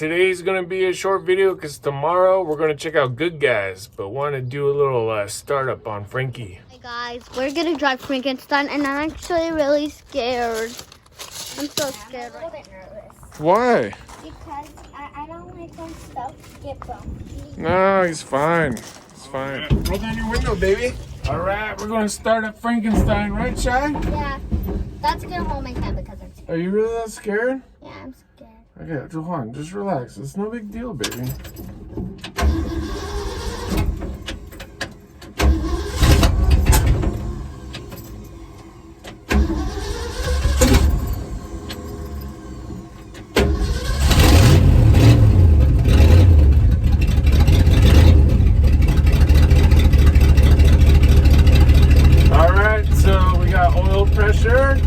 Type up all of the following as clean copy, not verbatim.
today's gonna be a short video because tomorrow we're gonna check out Good Guys, but want to do a little startup on Frankie. Hey guys, we're gonna drive Frankenstein, and I'm actually really scared. I'm so scared. I'm a little bit nervous. Why? Because I don't like when stuff get bumpy. No, he's fine. He's fine. Roll down your window, baby. All right, we're gonna start up Frankenstein, right, Shy? Yeah, that's gonna hold my hand because I'm scared. Are you really that scared? Yeah, I'm scared. Okay, hold on, just relax. It's no big deal, baby. All right, so we got oil pressure.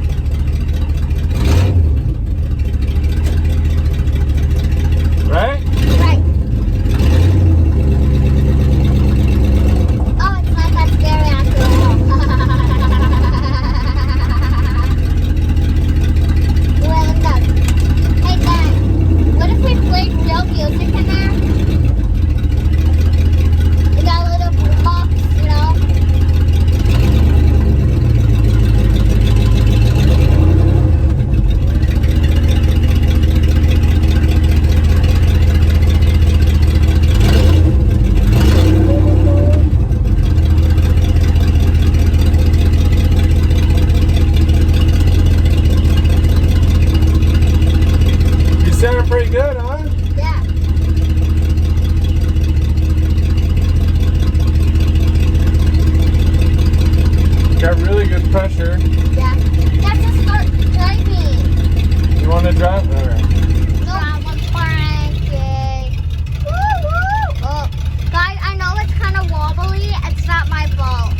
Right? Right. Oh, it's not that scary after all. Well, look up. Hey, Dad, what if we played real music in there? We got a little boombox, you know? Sounding pretty good, huh? Yeah. Got really good pressure. Yeah. Let's just start driving. You want to drive? All right. Oh, guys, I know it's kind of wobbly. It's not my fault.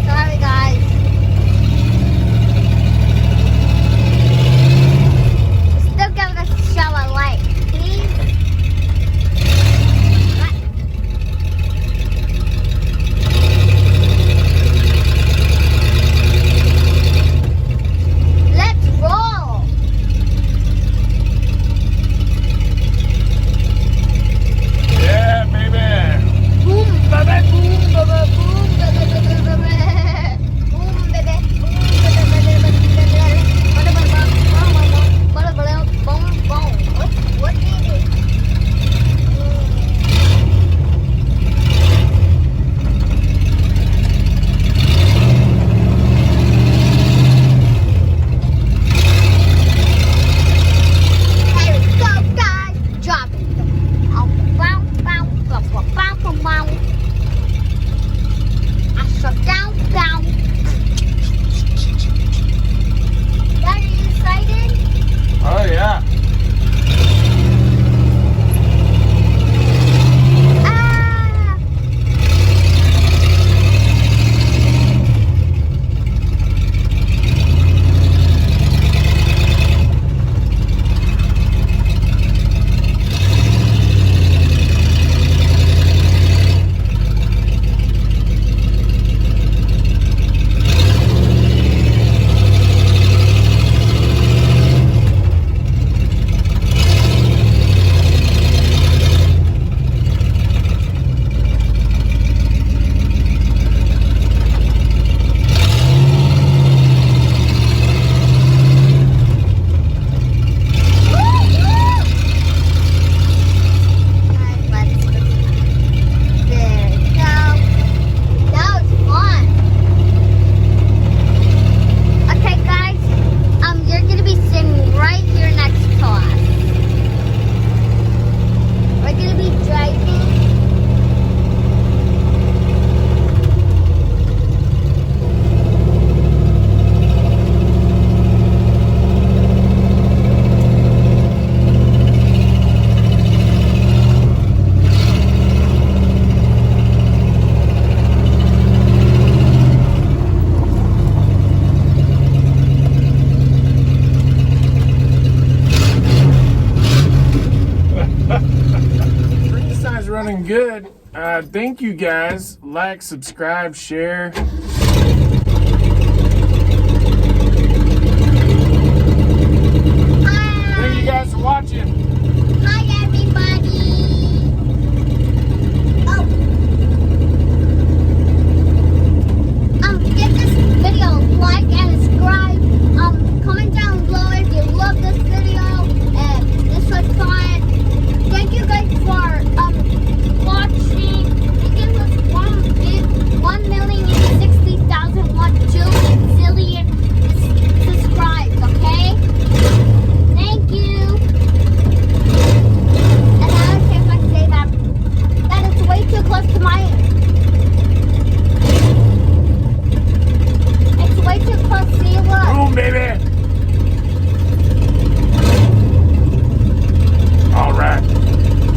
Sorry, guys. Still give this show a like, please. Let's roll. Yeah, baby. Boom, baby, boom, baby, boom, baby, baby, baby. Boom, baby, boom, baby, baby, baby, boom, boom. What is it? Here we go, guys. Drop it. Oh, bow, bow, bow, bow, bow, bow, bow. I shut down, down. Dad, are you excited? Oh, yeah. Ah! Frankstein's running good. Thank you guys. Like, subscribe, share. Ah! watching. Hi, everybody. Oh. Give this video a like and subscribe. Comment down below if you love this video and this was fun. Thank you guys for watching. It gives us 1,060,000 zillion subscribes, okay? Thank you. And I don't care if I say that. That is way too close to my ear. It's way too close. See what? Boom, baby. All right.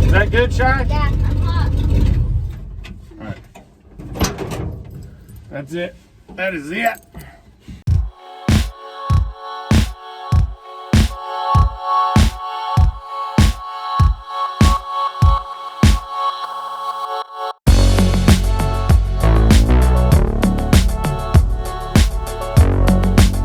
Is that good, Shy? Yeah, I'm hot. All right. That's it. That is it.